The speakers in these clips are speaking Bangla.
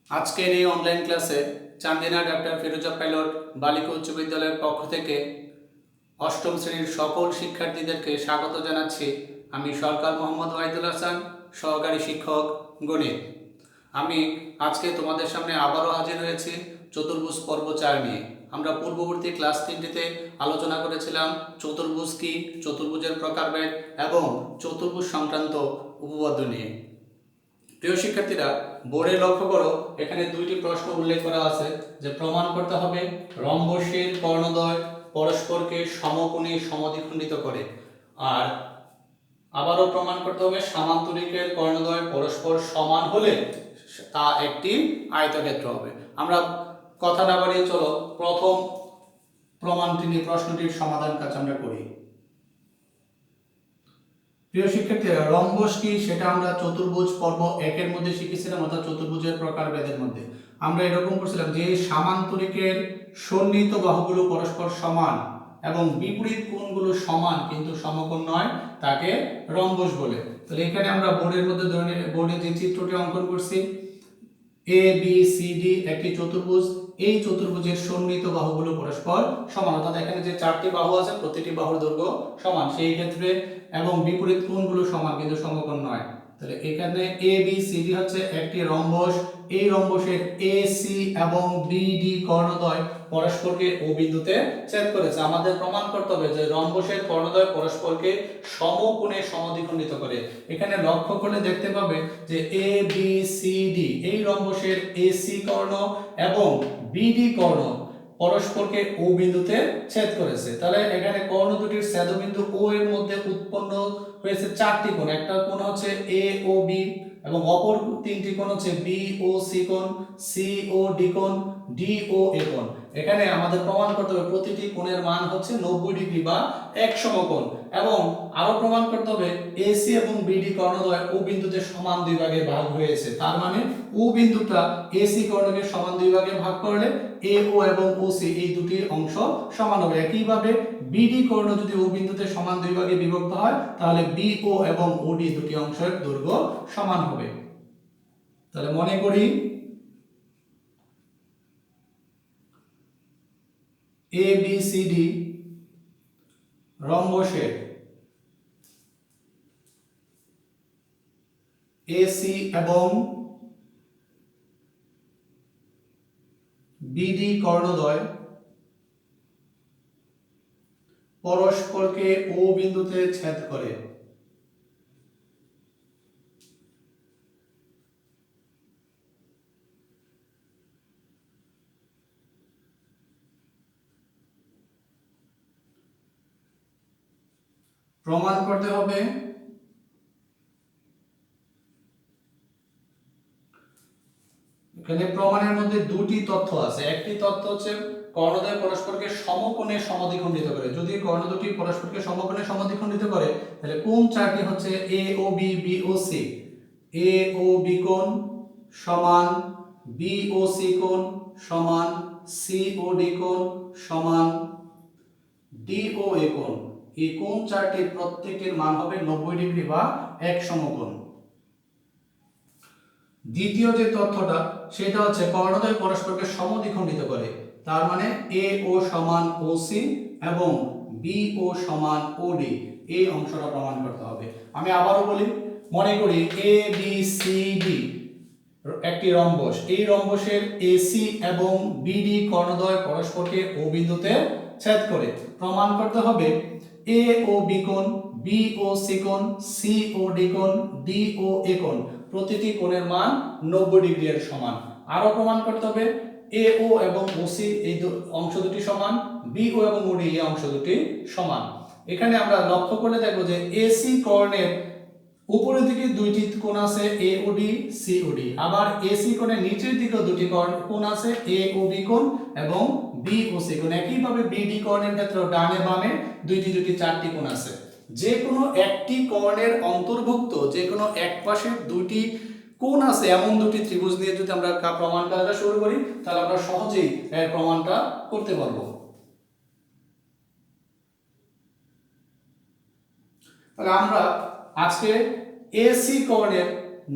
আজকের এই অনলাইন ক্লাসে চান্দিনা ডাক্তার ফিরোজা পাইলট বালিকা উচ্চ বিদ্যালয়ের পক্ষ থেকে অষ্টম শ্রেণীর সকল শিক্ষার্থীদেরকে স্বাগত জানাচ্ছি। আমি সরকার মোহাম্মদ ওয়াহিদুল হাসান, সহকারী শিক্ষক গণিত। আমি আজকে তোমাদের সামনে আবারও হাজির হয়েছি চতুর্ভুজ পর্ব 4 নিয়ে। আমরা পূর্ববর্তী ক্লাস 3টিতে আলোচনা করেছিলাম চতুর্ভুজ কি, চতুর্ভুজের প্রকারভেদ এবং চতুর্ভুজ সংক্রান্ত উপপাদ্য নিয়ে। প্রিয় শিক্ষার্থীরা, বোর্ডে লক্ষ্য করো, এখানে দুইটি প্রশ্ন উল্লেখ করা আছে যে প্রমাণ করতে হবে রম্বসের কর্ণদ্বয় পরস্পরকে সমকোণে সমদ্বিখণ্ডিত করে, আর আবারও প্রমাণ করতে হবে সামান্তরিকের কর্ণদ্বয় পরস্পর সমান হলে তা একটি আয়তক্ষেত্র হবে। আমরা কথা না বাড়িয়ে চলো প্রথম প্রমাণটি নিয়ে প্রশ্নটির সমাধান কাজ আমরা করি। প্রিয় শিক্ষার্থীরা, রম্বস কি সেটা আমরা চতুর্ভুজ পর্ব 1 এর মধ্যে শিখেছিলাম, অর্থাৎ চতুর্ভুজের প্রকারভেদের মধ্যে। আমরা এরকম করছিলাম যে সামান্তরিকের সন্নিহিত বাহুগুলো পরস্পর সমান এবং বিপরীত কোণগুলো সমান কিন্তু সমকোণ নয়, তাকে রম্বস বলে। তাহলে এখানে আমরা বোর্ডে যে চিত্রটি অঙ্কন করছি, এ বি সি ডি একটি চতুর্ভুজ। এই চতুর্ভুজের সন্নিহিত বাহুগুলো পরস্পর সমান, অর্থাৎ এখানে যে 4টি বাহু আছে প্রতিটি বাহুর দৈর্ঘ্য সমান সেই ক্ষেত্রে, এবং বিপরীত কোণগুলো সমান কিন্তু সমকোণ নয়। তাহলে এখানে এ বি সি ডি হচ্ছে একটি রম্বস। এই রম্বসের এ সি এবং বি ডি কর্ণদ্বয় পরস্পরকে ও বিন্দুতে ছেদ করেছে। আমাদের প্রমাণ করতে হবে যে রম্বসের কর্ণদ্বয় পরস্পরকে সমকোণে সমদ্বিখণ্ডিত করে। এখানে লক্ষ্য করলে দেখতে পাবে যে এ বি সি ডি এই রম্বসের এসি কর্ণ এবং বিডি কর্ণ পরস্পরকে ও বিন্দুতে ছেদ করেছে। তাহলে এখানে কর্ণ দুটির ছেদবিন্দু ও এর মধ্যে উৎপন্ন হয়েছে 4টি কোণ। একটা কোণ হচ্ছে এ ও বি এবং অপর 3টি কোণ হচ্ছে বি ও সি কোণ, সি ও ডি কোণ, ডি ও এ কোণ। এখানে আমাদের প্রমাণ করতে হবে প্রতিটি কোণের মান হচ্ছে 90 ডিগ্রি বা এক সমকোণ, এবং আরো প্রমাণ করতে হবে এসি এবং বিডি কর্ণদ্বয় ও বিন্দুতে সমান দুই ভাগে ভাগ হয়েছে। তার মানে ও বিন্দুটা এসি কর্ণকে সমান দুই ভাগে ভাগ করলে এ ও এবং ওসি এই দুটি অংশ সমান হবে। একইভাবে বিডি কর্ণ যদি ও বিন্দুতে সমান দুই ভাগে বিভক্ত হয় তাহলে বিও এবং ওডি দুটি অংশের দৈর্ঘ্য সমান হবে। তাহলে মনে করি A B C D রম্বসের AC এবং বিডি কর্ণদ্বয় পরস্পরকে ও বিন্দুতে ছেদ করে। প্রমাণ করতে হবে এখানে প্রমাণের মধ্যে দুটি তথ্য আছে। একটি তথ্য হচ্ছে কর্ণদ্বয় পরস্পরকে সমকোণে সমদ্বিখণ্ডিত করে। যদি কর্ণ দুটি পরস্পরকে সমকোণে সমদ্বিখণ্ডিত করে তাহলে কোণ 4টি হচ্ছে এ ও বি, বি ও সি। এ ও বি কোণ সমান বি ও সি কোণ সমান সি ও ডি কোণ সমান ডি ও এ কোণ। এই কোণ 4টির প্রত্যেকটির মান হবে 90 ডিগ্রি বা এক সমকোণ। দ্বিতীয় যে তথ্যটা সেটা হচ্ছে কর্ণদ্বয় পরস্পরকে সমদ্বিখণ্ডিত করে। তার মানে এ ও সমান ও সি এবং বি ও সমান ও ডি, এই অংশটা প্রমাণ করতে হবে। আমি আবারও বলি, মনে করি এ বি সি ডি একটি রম্বস। এই রম্বসের এসি এবং বিডি কর্ণদ্বয় পরস্পরকে ও বিন্দুতে ছেদ করে। প্রমাণ করতে হবে এ ও বি কোণ, বি ও সি কোণ, সি ও ডি কোণ, ডি ও এ কোণ প্রতিটি কোণের মান 90 ডিগ্রি এর সমান। আরো প্রমাণ করতে হবে এ ও এবং ওসি এই অংশ দুটি সমান, বি ও এবং ওডি এই অংশ দুটি সমান। এখানে আমরা লক্ষ্য করলে দেখব যে এসি কর্ণের উপরের দিকে দুইটি কোণ আছে এ ও ডি, সি ও ডি, আবার এসি কোণের নিচের দিকে দুটি কোণ আছে এ ও বি কোণ এবং বি ও সি কোণ। একইভাবে বিডি কর্ণের ক্ষেত্রে ডানে বামে দুইটি 4টি কোণ আছে। যে কোনো একটি কর্ণের অন্তর্ভুক্ত যে কোনো এক পাশে দুইটি কোণ আছে এমন দুটি ত্রিভুজ নিয়ে যদি আমরা প্রমাণ করাটা শুরু করি তাহলে আমরা সহজেই এর প্রমাণটা করতে পারবো। তাহলে আমরা আজকে এসি কর্ণের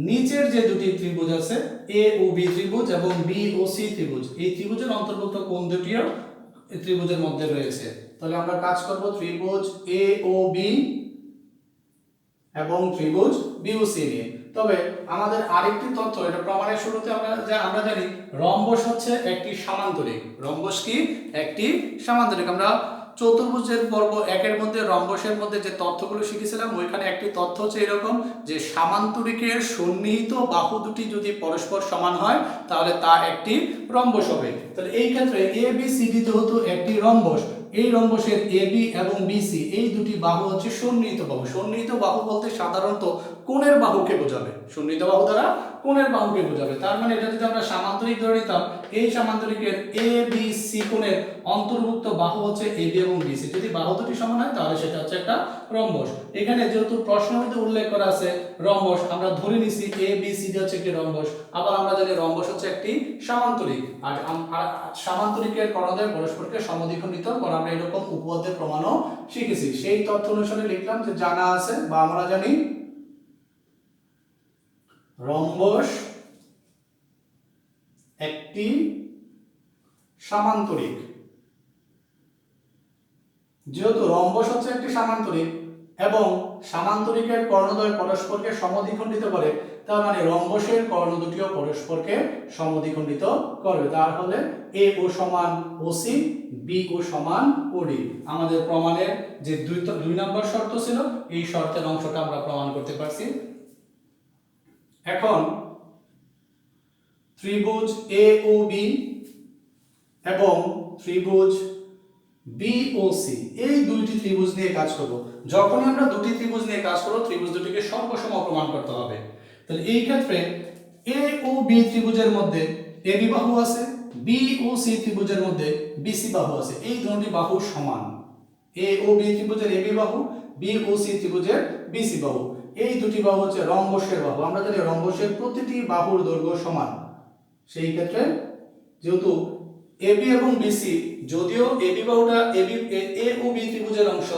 নিচের যে দুটি ত্রিভুজ আছে এ ও বি ত্রিভুজ এবং বি ও সি ত্রিভুজ, এই ত্রিভুজের অন্তর্ভুক্ত কোণ দুটিও এই ত্রিভুজের মধ্যে রয়েছে। তাহলে আমরা কাজ করব ত্রিভুজ এ ও বি এবং ত্রিভুজ বি ও সি নিয়ে। তবে আমাদের আরেকটি তথ্য, এটা প্রমাণের শুরুতে আমরা জানি রম্বস হচ্ছে একটি সামান্তরিক। রম্বস কি? একটি সামান্তরিক। আমরা চতুর্ভুজের পর্ব 1 এর মধ্যে রম্বসের মধ্যে যে তথ্যগুলো শিখেছিলাম, ওইখানে একটি তথ্য হচ্ছে এরকম যে সামান্তরিকের সন্নিহিত বাহু দুটি যদি পরস্পর সমান হয় তাহলে তা একটি রম্বস হবে। তাহলে এই ক্ষেত্রে এ বি সি ডি যেহেতু একটি রম্বস, এই রম্বসের এ বি এবং বিসি এই দুটি বাহু হচ্ছে সন্নিহিত বাহু। সন্নিহিত বাহু বলতে সাধারণত কোণের বাহুকে বোঝাবে, সন্নিহিত বাহু দ্বারা কোণের বাহুকে বোঝাবে। তার মানে এটা যদি আমরা সামান্তরিক ধরে নিতাম, এই সামান্তরিকের এ বি সি কোণের অন্তর্ভুক্ত বাহু হচ্ছে এ বি এবং বিসি। যদি বাহু দুটি সমান হয় তাহলে সেটা হচ্ছে একটা রম্বস। এখানে যেহেতু প্রশ্নের মধ্যে উল্লেখ করা আছে রম্বস, আমরা ধরে নিছি এ বি সি ডি হচ্ছে একটি রম্বস। আবার আমরা জানি রম্বস হচ্ছে একটি সামান্তরিক। আর সামান্তরিকের কর্ণদ্বয় পরস্পরকে সমদ্বিখণ্ডিত করা, আমরা এরকম উপপাদ্যের প্রমাণও শিখেছি। সেই তথ্য অনুসারে লিখলাম যে জানা আছে বা আমরা জানি রম্বস একটি সামান্তরিক। যেহেতু রম্বস হচ্ছে একটি সামান্তরিক এবং সামান্তরিকের কর্ণদ্বয় পরস্পরকে সমদ্বিখণ্ডিত করে, তার মানে রম্বসের কর্ণ দুটিও পরস্পরকে সমদ্বিখণ্ডিত করবে। তার হলে এ ও সমান ওসি, বি ও সমান ওডি। আমাদের প্রমাণের যে দুই নম্বর শর্ত ছিল, এই শর্তের অংশটা আমরা প্রমাণ করতে পারছি। এখন ত্রিভুজ এ ও বি এবং ত্রিভুজ বি ও সি, এই দুইটি ত্রিভুজ নিয়ে কাজ করব। যখন আমরা দুটি ত্রিভুজ নিয়ে কাজ করব, ত্রিভুজ দুটিকে সর্বসম প্রমাণ করতে হবে। তাহলে এই ক্ষেত্রে এ ও বি ত্রিভুজের মধ্যে এ বি বাহু আছে, বি ও সি ত্রিভুজের মধ্যে বিসি বাহু আছে। এই দুটি বাহু সমান। এ ও বি ত্রিভুজের এ বি বাহু, বি ও সি ত্রিভুজের বিসি বাহু। এই দুটি বাহু হচ্ছে রম্বসের বাহু। আমরা জানি রম্বসের প্রতিটি বাহুর দৈর্ঘ্য সমান। সেই ক্ষেত্রে যেহেতু এবি এবং বিসি, যদিও এবি বাহুটা এ ও বি ত্রিভুজের অংশ,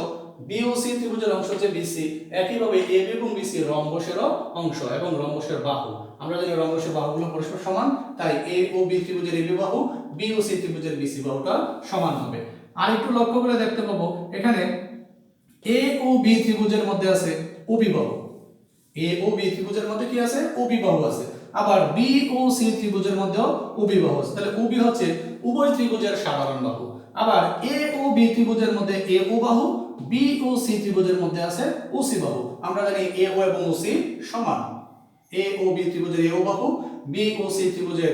বি ও সি ত্রিভুজের অংশ হচ্ছে বিসি, একইভাবে এবি এবং বিসি রম্বসেরও অংশ এবং রম্বসের বাহু। আমরা জানি রম্বসের বাহুগুলো পরস্পর সমান, তাই এ ও বি ত্রিভুজের এবি বাহু, বি ও সি ত্রিভুজের বিসি বাহুটা সমান হবে। আর একটু লক্ষ্য করে দেখতে পাবো এখানে এ ও বি ত্রিভুজের মধ্যে আছে ওবি বাহু। এ ও বি ত্রিভুজের মধ্যে কি আছে? ওবি বাহু আছে। আবার বি ও সি ত্রিভুজের মধ্যেও ওবি বাহু আছে। তাহলে ওবি হচ্ছে উভয় ত্রিভুজের সাধারণ বাহু। আবার এ ও বি ত্রিভুজের মধ্যে এ ও বাহু, বি ও সি ত্রিভুজের মধ্যে আছে ওসি বাহু। আমরা জানি এ ও এবং ওসি সমান। এ ও বি ত্রিভুজের এ ও বাহু, বি ও সি ত্রিভুজের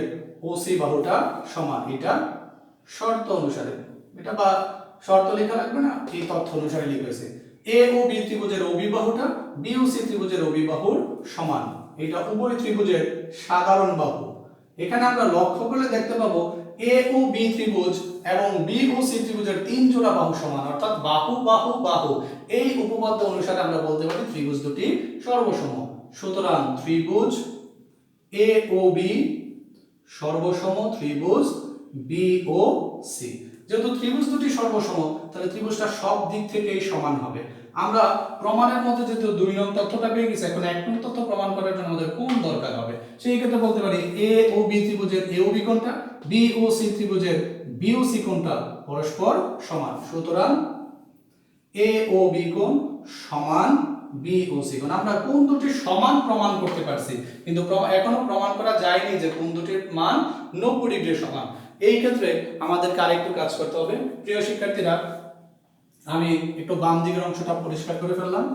ওসি বাহুটা সমান। এটা শর্ত অনুসারে, এটা বা শর্ত লেখা লাগবে না, এই তথ্য অনুসারে লিখেছে। এ ও বি ত্রিভুজের ওবি বাহুটা বি ও সি ত্রিভুজের ওবি বাহুর সমান। এটা উভয় ত্রিভুজের সাধারণ বাহু। এখানে আমরা লক্ষ্য করলে দেখতে পাবো এ ও বি ত্রিভুজ এবং বি ও সি ত্রিভুজের 3 জোড়া বাহু সমান, অর্থাৎ বাহু বাহু বাহু। এই উপপাদ্য অনুসারে আমরা বলতে পারি ত্রিভুজ দুটি সর্বসম। সুতরাং ত্রিভুজ এ ও বি সর্বসম ত্রিভুজ বি ও সি। যেহেতু ত্রিভুজ দুটি সর্বসম, তাহলে ত্রিভুজটা সব দিক থেকেই সমান হবে। আমরা প্রমাণের মধ্যে যেহেতু 2 নং তথ্যটা পেয়ে গেছি, এখন 1 নং তথ্য প্রমাণ করার জন্য আমাদের কোণ দরকার হবে। সেই ক্ষেত্রে বলতে পারি এ ও বি ত্রিভুজের এ ও বি কোণটা, বি ও সি ত্রিভুজের বি ও সি কোণটা পরস্পর সমান। সুতরাং এ ও বি কোণ সমান বি ও সি কোণ। আমরা কোণ দুটি সমান প্রমাণ করতে পারছি, কিন্তু এখনো প্রমাণ করা যায়নি যে কোণ দুটির মান 90 ডিগ্রি সমান। এই ক্ষেত্রে আমাদেরকে আরেকটু কাজ করতে হবে। প্রিয় শিক্ষার্থীরা, আমি একটু বাম দিকের অংশটা পরিষ্কার করে ফেললাম।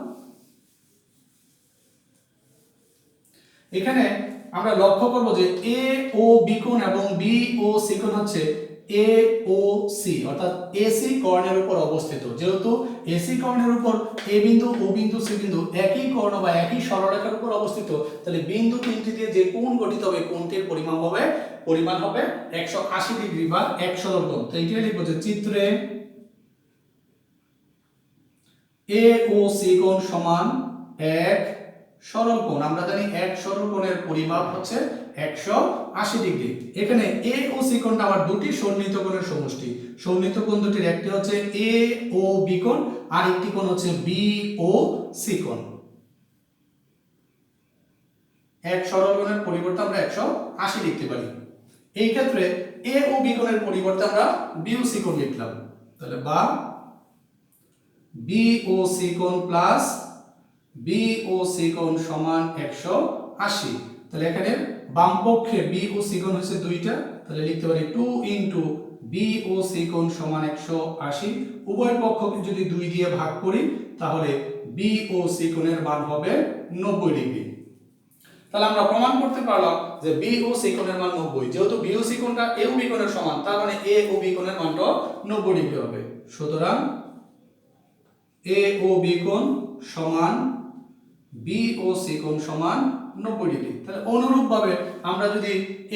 এখানে আমরা লক্ষ্য করব যে এ ও বি কোণ এবং বি ও সি কোণ হচ্ছে এ ও সি, অর্থাৎ এসি কর্ণের উপর অবস্থিত। যেহেতু এসি কর্ণের উপর এ বিন্দু ও বিন্দু সি বিন্দু একই কর্ণ বা একই সরলরেখার উপর অবস্থিত, তাহলে বিন্দু তিনটি দিয়ে যে কোণ গঠিত হবে, কোণটির পরিমাণ হবে 180 ডিগ্রি বা এক সরল কোণ। তো এইটাই লিখব যে চিত্রে এ ও সি কোণ সমান এক সরল কোণ। আমরা জানি এক সরল কোণের পরিমাপ হচ্ছে 180 ডিগ্রি। এখানে এ ও সি কোণটা আবার দুটি সন্নিহিত কোণের সমষ্টি। সন্নিহিত কোণ দুটির একটি হচ্ছে এ ও বি কোণ, আর একটি কোণ হচ্ছে বি ও সি কোণ। এক সরল কোণের পরিবর্তে আমরা 180 লিখতে পারি। এই ক্ষেত্রে এ ও বি কোণের পরিবর্তে আমরা বি ও সি কোণ লিখলাম, তাহলে বা বি ও সি কোণ প্লাস বি ও সি কোণ সমান 180। তাহলে এখানে বাম পক্ষে বি ও সি কোণ হচ্ছে দুইটা, তাহলে লিখতে পারি 2 ইনটু বি ও সি কোণ সমান 180। উভয় পক্ষকে যদি 2 দিয়ে ভাগ করি তাহলে বি ও সি কোণের মান হবে 90 ডিগ্রি। তাহলে আমরা প্রমাণ করতে পারলাম যে বি ও সি কোণের মান 90। যেহেতু বি ও সি কোণটা এ ও বি কোণের সমান, তার মানে এ ও বি কোণের মানটা 90 ডিগ্রি হবে। সুতরাং এ ও বি কোণ সমান বি ও সি কোণ সমান 90 ডিগ্রি। তাহলে অনুরূপভাবে আমরা যদি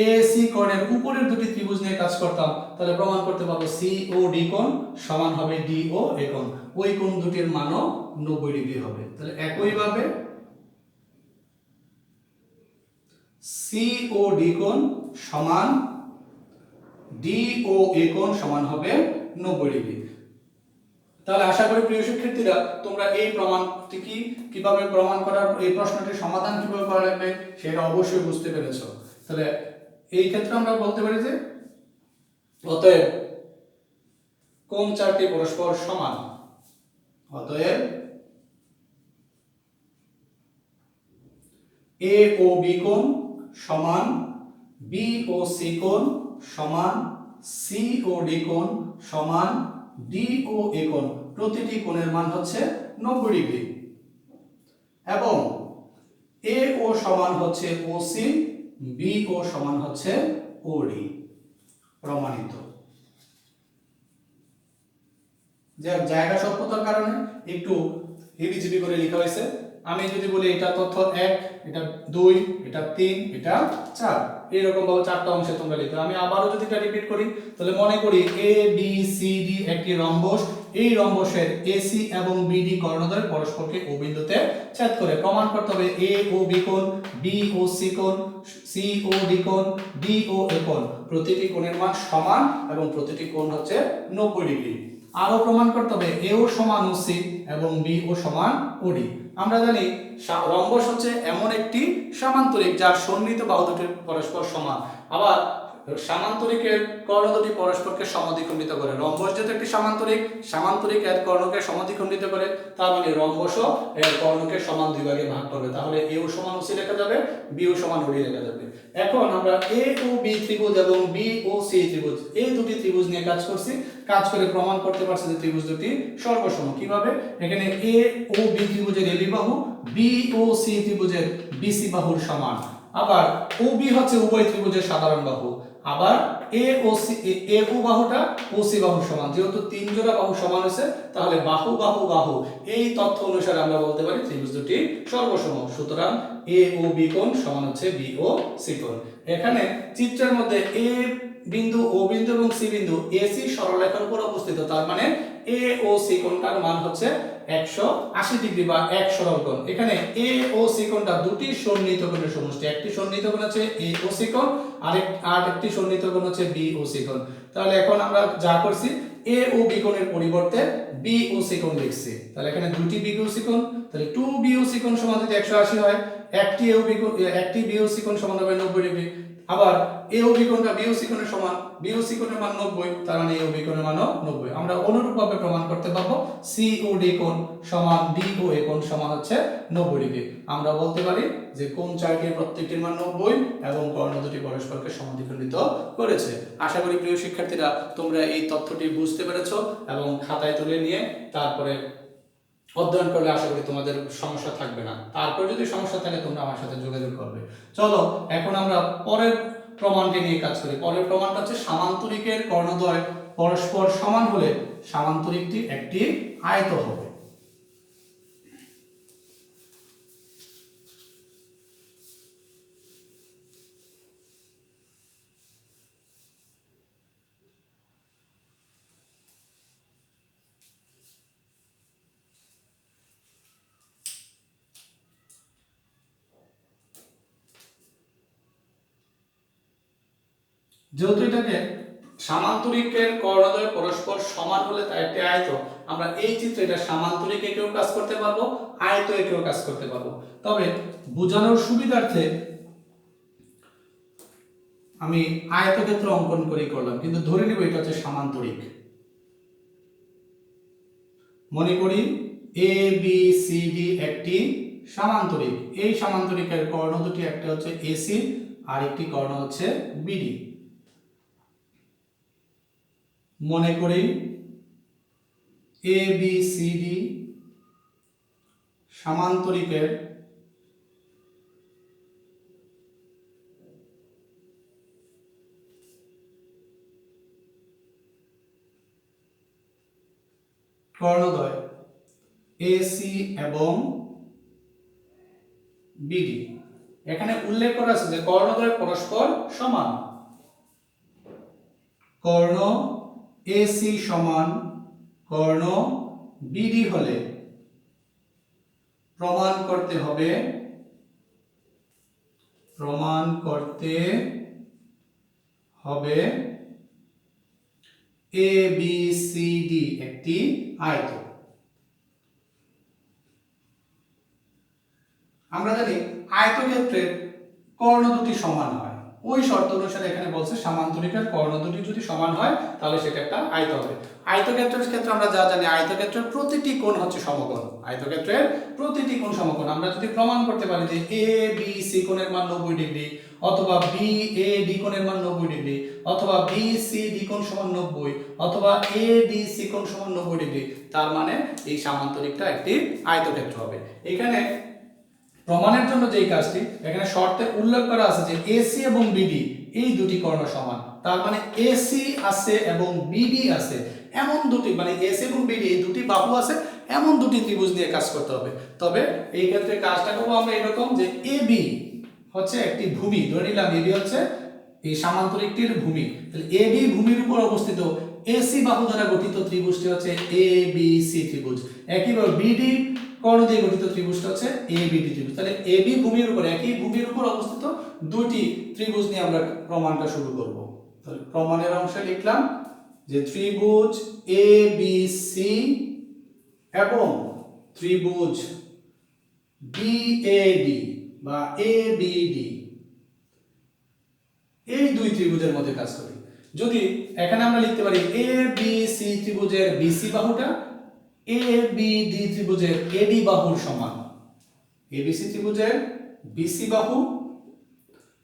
এ সি কোণের উপরের দুটি ত্রিভুজ নিয়ে কাজ করতাম তাহলে প্রমাণ করতে পারবো সি ও ডি কোণ সমান হবে ডি ও এ কোণ। ওই কোণ দুটির মানও 90 ডিগ্রি হবে। তাহলে একইভাবে সি ও ডি কোণ সমান ডি ও এ কোণ সমান হবে 90 ডিগ্রি। তাহলে আশা করি প্রিয় শিক্ষার্থীরা তোমরা এই প্রমাণটি কিভাবে প্রমাণ করার, এই প্রশ্নটির সমাধান কিভাবে করা লাগবে সেটা অবশ্যই বুঝতে পেরেছো। তাহলে এই ক্ষেত্রে আমরা বলতে পারি যে অতএব কোণ চারটি পরস্পর সমান। অতএব এ ও বি কোণ সমান বি ও সি কোণ সমান সি ও ডি কোণ সমান ডি ও এ কোণ। প্রতিটি কোণের মান হচ্ছে 90 ডিগ্রি এবং এ ও সমান হচ্ছে ও সি, বি ও সমান হচ্ছে ও ডি। প্রমাণিত। যে জায়গা স্বল্পতার কারণে একটু হিবিজিবি করে লেখা হয়েছে। আমি যদি বলি এটা তথ্য 1, এটা 2, এটা 3, এটা 4, এরকম ভাবে চারটা অংশে তোমরা লিখো। আমি আবারও যদি এটা রিপিট করি তাহলে মনে করি এ বি সি ডি একটি রম্বস। এই রম্বসের এসি এবং বিডি কর্ণদ্বয় পরস্পরকে ও বিন্দুতে ছেদ করে। প্রমাণ করতে হবে এ ও বি কোণ, বি ও সি কোণ, সি ও ডি কোণ, ডি ও এ কোণ প্রতিটি কোণের মান সমান এবং প্রতিটি কোণ হচ্ছে 90 ডিগ্রি। আরো প্রমাণ করতে হবে এ ও সমান ও সি এবং বি ও সমান ও ডি। আমরা জানি রম্বস হচ্ছে এমন একটি সামান্তরিক যার সন্নিহিত বাহু দুটি পরস্পর সমান। আবার সামান্তরিকের কর্ণ দুটি পরস্পরকে সমদ্বিখণ্ডিত করে। রম্বস যেহেতু একটি সামান্তরিক, সামান্তরিক এর কর্ণকে সমদ্বিখণ্ডিত করে, তার মানে রম্বসও এর কর্ণকে সমান দুই ভাগে ভাগ করবে। তাহলে এ ও সমান ও সি লেখা যাবে, বি ও সমান ও ডি লেখা যাবে। এখন আমরা এ ও বি ত্রিভুজ এবং বি ও সি ত্রিভুজ, এই দুটি ত্রিভুজ নিয়ে কাজ করছি। কাজ করে প্রমাণ করতে পারছি যে ত্রিভুজ দুটি সর্বসম। কিভাবে? এখানে এ ও বি ত্রিভুজের এবি বাহু বি ও সি ত্রিভুজের বিসি বাহুর সমান। আবার ও বি হচ্ছে উভয় ত্রিভুজের সাধারণ বাহু। আবার এ ও সি, এ ও বাহুটা ও সি বাহুর সমান। যেহেতু তিন জোড়া বাহু সমান হয়েছে তাহলে বাহু বাহু বাহু এই তথ্য অনুসারে আমরা বলতে পারি ত্রিভুজ দুটি সর্বসম। সুতরাং এ ও বি কোণ সমান হচ্ছে বি ও সি কোণ। এখানে চিত্রের মধ্যে এ বিন্দু, ও বিন্দু এবং সি বিন্দু এসি সরলরেখার উপর অবস্থিত। তার মানে এ ও সি কোণটার মান হচ্ছে 180 ডিগ্রি বা এক সরল কোণ। এখানে এ ও সি কোণটা দুটি সন্নিহিত কোণের সমষ্টি। একটি সন্নিহিত কোণ হচ্ছে এ ও সি কোণ, আর একটি সন্নিহিত কোণ হচ্ছে বি ও সি কোণ। তাহলে এখন আমরা যা করছি এ ও বি কোণের পরিবর্তে বি ও সি কোণ লিখছি। তাহলে এখানে দুটি বি ও সি কোণ, তাহলে 2 বি ও সি কোণ সমান যদি 180 হয়, একটি এ ও বি কোণ, একটি বি ও সি কোণ সমান হবে 90 ডিগ্রি। আবার এ ও বি কোণটা বি ও সি কোণের সমান, বি ও সি কোণের মান 90, তার মানে এ ও বি কোণের মানও 90। আমরা অনুরূপভাবে প্রমাণ করতে পারবো সি ও ডি কোণ সমান ডি ও এ কোণ সমান হচ্ছে 90 ডিগ্রি। আমরা বলতে পারি যে কোণ চারটির প্রত্যেকটির মান 90 এবং কর্ণ দুটি পরস্পরকে সমদ্বিখণ্ডিত করেছে। আশা করি প্রিয় শিক্ষার্থীরা তোমরা এই তথ্যটি বুঝতে পেরেছো এবং খাতায় তুলে নিয়ে তারপরে অধ্যয়ন করলে আশা করি তোমাদের সমস্যা থাকবে না। তারপর যদি সমস্যা থাকে তোমরা আমার সাথে যোগাযোগ করবে। চলো এখন আমরা পরের প্রমাণটি নিয়ে কাজ করি। পরের প্রমাণটা হচ্ছে সামান্তরিকের কর্ণদ্বয় পরস্পর সমান হলে সামান্তরিকটি একটি আয়ত হবে। যেহেতু এটাকে সামান্তরিকের কর্ণদ্বয় পরস্পর সমান হলে তা একটি আয়ত, আমরা এই চিত্রে এটা সামান্তরিক একেও কাজ করতে পারবো, আয়ত একেও কাজ করতে পারবো। তবে বোঝানোর সুবিধার্থে আমি আয়তক্ষেত্র অঙ্কন করেই করলাম, কিন্তু ধরে নিব এটা হচ্ছে সামান্তরিক। মনে করি এ বি সি ডি একটি সামান্তরিক। এই সামান্তরিকের কর্ণ দুটি, একটা হচ্ছে এসি আর একটি কর্ণ হচ্ছে বিডি। মনে করি A B C D সামান্তরিকের কর্ণদ্বয় AC এবং বিডি। এখানে উল্লেখ করা আছে যে কর্ণদ্বয় পরস্পর সমান। কর্ণ এসি সমান কর্ণ বিডি হলে প্রমাণ করতে হবে এ বি সি ডি একটি আয়ত। আমরা জানি আয়তক্ষেত্রের কর্ণ দুটি সমান হয়, ওই শর্ত অনুসারে এখানে বলছে সামান্তরিকের কর্ণ দুটি যদি সমান হয় তাহলে সেটা একটা আয়ত হবে। আয়তক্ষেত্রের ক্ষেত্রে আমরা যা জানি, আয়তক্ষেত্রের প্রতিটি কোণ হচ্ছে সমকোণ। আয়তক্ষেত্রের প্রতিটি কোণ সমকোণ। আমরা যদি প্রমাণ করতে পারি যে এ বি সি কোণের মান 90 ডিগ্রি, অথবা বি এ ডি কোণের মান 90 ডিগ্রি, অথবা বি সি ডি কোণ সমান 90, অথবা এ ডি সি কোণ সমান 90 ডিগ্রি, তার মানে এই সামান্তরিকটা একটি আয়তক্ষেত্র হবে। এখানে প্রমাণের জন্য যেই কাজটি এখানে শর্তে উল্লেখ করা আছে যে এসি এবং বিডি এই দুটি কর্ণ সমান, তার মানে এসি আছে এবং বিডি আছে এমন দুটি, মানে এসি এবং বিডি এই দুটি বাহু আছে এমন দুটি ত্রিভুজ নিয়ে কাজ করতে হবে। তবে এই ক্ষেত্রে কাজটা করবো আমরা এরকম যে এবি হচ্ছে একটি ভূমি, ধরে নিলাম এবি হচ্ছে এই সামান্তরিকটির ভূমি। তাহলে এবি ভূমির উপর অবস্থিত এসি বাহু দ্বারা গঠিত ত্রিভুজটি হচ্ছে এ বি সি ত্রিভুজ। একইভাবে বিডি কর্ণ দিয়ে গঠিত ত্রিভুজটা হচ্ছে এবিডি ত্রিভুজ। তাহলে এবি ভূমির উপর, একই ভূমির উপর অবস্থিত দুটি ত্রিভুজ নিয়ে আমরা প্রমাণটা শুরু করব। তাহলে প্রমাণের অংশে লিখলাম যে ত্রিভুজ এ বি সি এবং ত্রিভুজ বিএডি বা এবিডি এই দুই ত্রিভুজের মধ্যে কাজ করি। যদি এখানে আমরা লিখতে পারি এ বি সি ত্রিভুজের বিসি বাহুটা এ বি ডি ত্রিভুজের এডি বাহুর সমান, এবিসি ত্রিভুজের বিসি বাহু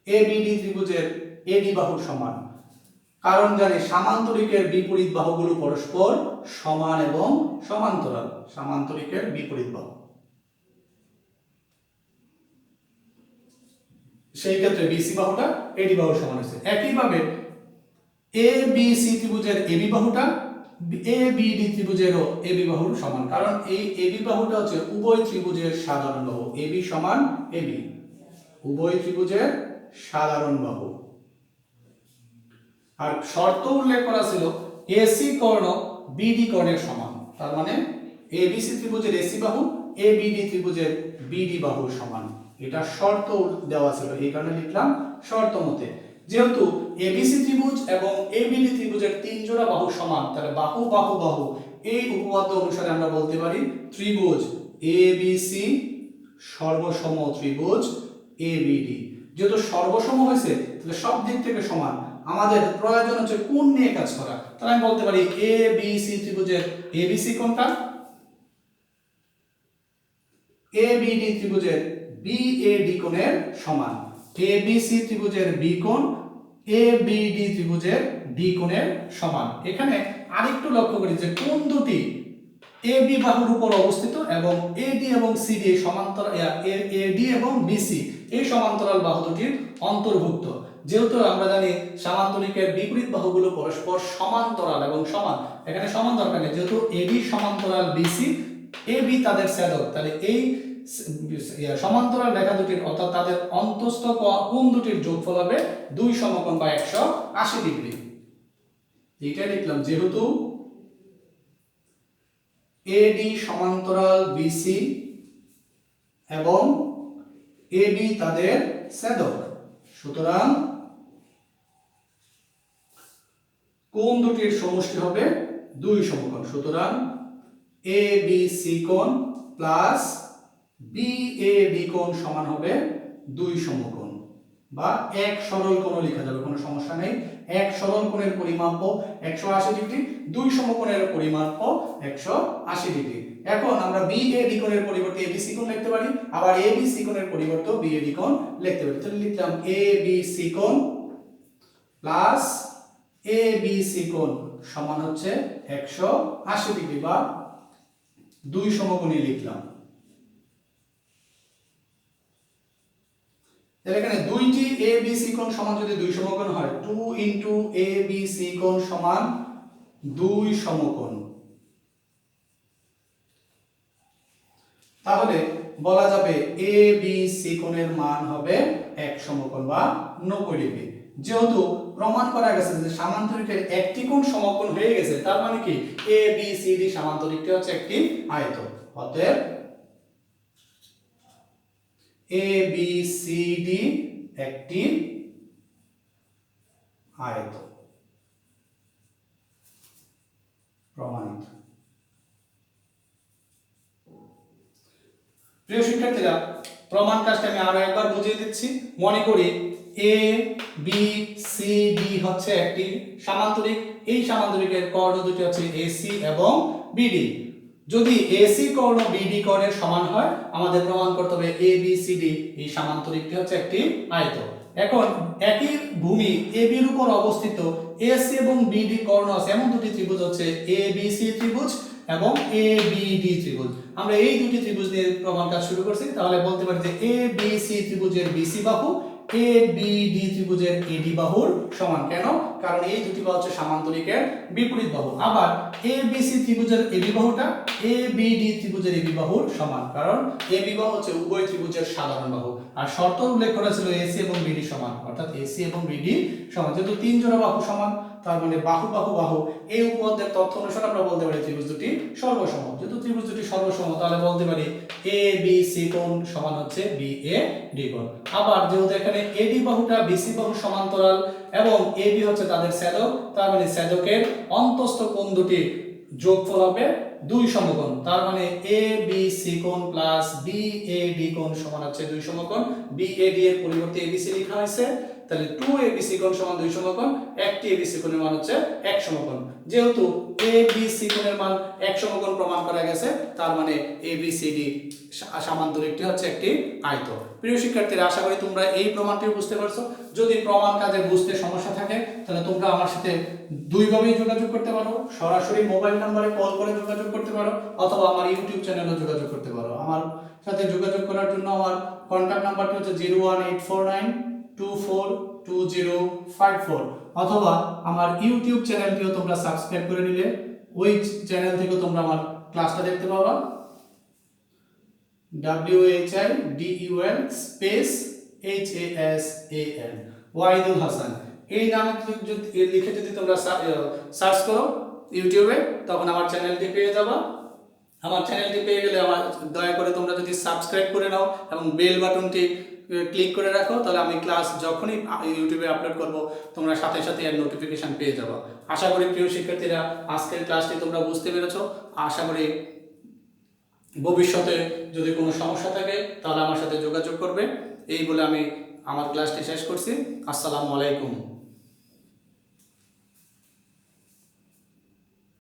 এ বি ডি ত্রিভুজের এডি বাহুর সমান। কারণ জানি সামান্তরিকের বিপরীত বাহুগুলো পরস্পর সমান এবং সমান্তরাল। সামান্তরিকের বিপরীত বাহু, সেই ক্ষেত্রে বিসি বাহুটা এডি বাহুর সমান হয়েছে। একইভাবে এ বি সি ত্রিভুজের এবি বাহুটা এ বি ডি ত্রিভুজেরও এবি বাহুর সমান, কারণ এই এবি বাহুটা হচ্ছে উভয় ত্রিভুজের সাধারণ বাহু। এবি সমান এবি, উভয় ত্রিভুজের সাধারণ বাহু। আর শর্ত উল্লেখ করা ছিল এসি কর্ণ বিডি কর্ণের সমান, তার মানে এবিসি ত্রিভুজের এসি বাহু এবিডি ত্রিভুজের বিডি বাহুর সমান। এটা শর্ত দেওয়া ছিল, এই কারণে লিখলাম শর্ত মতে। যেহেতু এবিসি ত্রিভুজ এবং এবিডি ত্রিভুজের তিন জোড়া বাহু সমান, তাহলে বাহু বাহু বাহু এই উপপাদ্য অনুসারে আমরা বলতে পারি ত্রিভুজ এবিসি সর্বসম ত্রিভুজ এবিডি। যেহেতু সর্বসম হয়েছে তাহলে সব দিক থেকে সমান, আমাদের প্রয়োজন হচ্ছে কোণ নিয়ে কাজ করা। তাহলে আমি বলতে পারি এ বি সি ত্রিভুজের এবিসি কোণটা এ বি ডি ত্রিভুজের বিএডি কোণের সমান। এবিসি ত্রিভুজের বি কোণ এ বি ডি ত্রিভুজের ডি কোণের সমান। এখানে আরেকটু লক্ষ্য করি যে কোণ দুটি এবি বাহুর উপর অবস্থিত এবং এডি এবং সিডি সমান্তরাল, এডি এবং বিসি এই সমান্তরাল বাহু দুটির অন্তর্ভুক্ত। যেহেতু আমরা জানি সামান্তরিকের বিপরীত বাহুগুলো পরস্পর সমান্তরাল এবং সমান, এখানে সমান দরকার নেই, যেহেতু এডি সমান্তরাল বিসি এবি তাদের ছেদক, তাহলে এই সমান্তরাল রেখা দুটির অর্থাৎ তাদের অন্তঃস্থ কোণ দুটির যোগফল হবে 2 সমকোণ বা 180 ডিগ্রি। এইটা লিখলাম, যেহেতু এডি সমান্তরাল বিসি এবং এবি তাদের ছেদক, সুতরাং কোণ দুটির সমষ্টি হবে 2 সমকোণ। সুতরাং এ বি সি কোণ প্লাস বিএডি কোণ সমান হবে 2 সমকোণ। বা এক সরল কোণ লেখা যাবে, কোনো সমস্যা নেই। এক সরল কোণের পরিমাপও 180 ডিগ্রি, দুই সমকোণের পরিমাপও 180 ডিগ্রি। এখন আমরা বিএডি কোণের পরিবর্তে এবিসি কোণ লিখতে পারি, আবার এবিসি কোণের পরিবর্তে বিএডি কোণ লিখতে পারি। তাহলে লিখলাম এবিসি কোণ প্লাস এবিসি কোণ সমান হচ্ছে 180 ডিগ্রি বা দুই সমকোণী লিখলাম। তাহলে এখানে দুইটি এবিসি কোণ সমান যদি দুই সমকোণ হয়, 2 ইনটু এবিসি কোণ সমান দুই সমকোণ। তাহলে বলা যাবে এবিসি কোণের মান হবে এক সমকোণ বা 90 ডিগ্রি। যেহেতু প্রমাণ করা গেছে যে সামান্তরিকের একটি কোণ সমকোণ হয়ে গেছে, তার মানে কি এবিসিডি সামান্তরিকটি হচ্ছে একটি আয়ত। অতএব এবিসিডি একটি আয়ত, প্রমাণিত। প্রিয় শিক্ষার্থীরা, প্রমাণ কাজটা আমি আরো একবার বুঝিয়ে দিচ্ছি। মনে করি এ বি সি ডি হচ্ছে একটি সামান্তরিক, এই সামান্তরিকের কর্ণ দুটি হচ্ছে এসি এবং বিডি। যদি এসি কর্ণ বিডি কর্ণের সমান হয়, আমাদের প্রমাণ করতে হবে এ বি সি ডি এই সামান্তরিকটি হচ্ছে একটি আয়ত। এখন একই ভূমি এবি এর উপর অবস্থিত এসি এবং বিডি কর্ণ আছে এমন দুটি ত্রিভুজ হচ্ছে এ বি সি ত্রিভুজ এবং এ বি ডি ত্রিভুজ। আমরা এই দুটি ত্রিভুজ নিয়ে প্রমাণ কাজ শুরু করছি। তাহলে বলতে পারি যে এ বি সি ত্রিভুজের বিসি বাহু এ বি ডি ত্রিভুজের এডি বাহুর সমান। কেন? কারণ এই দুটি বাহু হচ্ছে সামান্তরিকের বিপরীত বাহু। আবার এ বি সি ত্রিভুজের এবি বাহুটা এ বি ডি ত্রিভুজের এবি বাহুর সমান, কারণ এবি বাহু হচ্ছে উভয় ত্রিভুজের সাধারণ বাহু। আর শর্ত উল্লেখ করা ছিল এসি এবং বিডি সমান, অর্থাৎ এসি এবং বিডি সমান। যেহেতু তিন জোড়া বাহু সমান, তার মানে বাহু বাহু বাহু এই উপপাদ্যের তথ্য অনুসারে আমরা বলতে পারি ত্রিভুজ দুটি সর্বসম। যেহেতু ত্রিভুজ দুটি সর্বসম, তাহলে বলতে পারি এ বি সি কোণ সমান হচ্ছে বি এ ডি কোণ। আবার যেহেতু এখানে এডি বাহুটা বিসি বাহুর সমান্তরাল এবং এবি হচ্ছে তাদের ছেদক, তার মানে ছেদকের অন্তঃস্থ কোণ দুটি যোগফল হবে দুই সমকোণ। তার মানে এ বি সি কোণ প্লাস বি এ ডি কোণ সমান হচ্ছে দুই সমকোণ। বি এ ডি এর পরিবর্তে এবিসি লেখা হয়েছে, তাহলে 2 এবিসি কোণ সমান দুই সমকোণ, একটি এবিসি কোণের মান হচ্ছে এক সমকোণ। যেহেতু এবিসি কোণের মান এক সমকোণ প্রমাণ করা গেছে, তার মানে এবিসিডি সামান্তরিকটি হচ্ছে একটি আয়ত। প্রিয় শিক্ষার্থীরা, আশা করি তোমরা এই প্রমাণটি বুঝতে পারছো। যদি প্রমাণ কাজে বুঝতে সমস্যা থাকে, তাহলে তোমরা আমার সাথে দুইভাবেই যোগাযোগ করতে পারো। সরাসরি মোবাইল নম্বরে কল করে যোগাযোগ করতে পারো, অথবা আমার ইউটিউব চ্যানেলে যোগাযোগ করতে পারো। আমার সাথে যোগাযোগ করার জন্য আমার কন্টাক্ট নাম্বারটি হচ্ছে 01849242054, অথবা আমার ইউটিউব চ্যানেলটিও তোমরা সাবস্ক্রাইব করে নিলে ওই চ্যানেল থেকে তোমরা আমার ক্লাসটা দেখতে পাবা। WHIDUL space HASAN Wahidul Hasan এই নামে লিখে যদি তোমরা সার্চ করো ইউটিউবে, তখন আমার চ্যানেলটি পেয়ে যাবা। আমার চ্যানেলটি পেয়ে গেলে আমার দয়া করে তোমরা যদি সাবস্ক্রাইব করে নাও এবং বেল বাটনটি ক্লিক করে রাখো, তাহলে আমি ক্লাস যখনই ইউটিউবে আপলোড করব তোমরা সাথে সাথে এর নোটিফিকেশন পেয়ে যাবে। আশা করি প্রিয় শিক্ষার্থীরা, আজকের ক্লাসটি তোমরা বুঝতে পেরেছো। আশা করি ভবিষ্যতে যদি কোনো সমস্যা থাকে তাহলে আমার সাথে যোগাযোগ করবে। এই বলে আমি আমার ক্লাসটি শেষ করছি। আসসালামু আলাইকুম।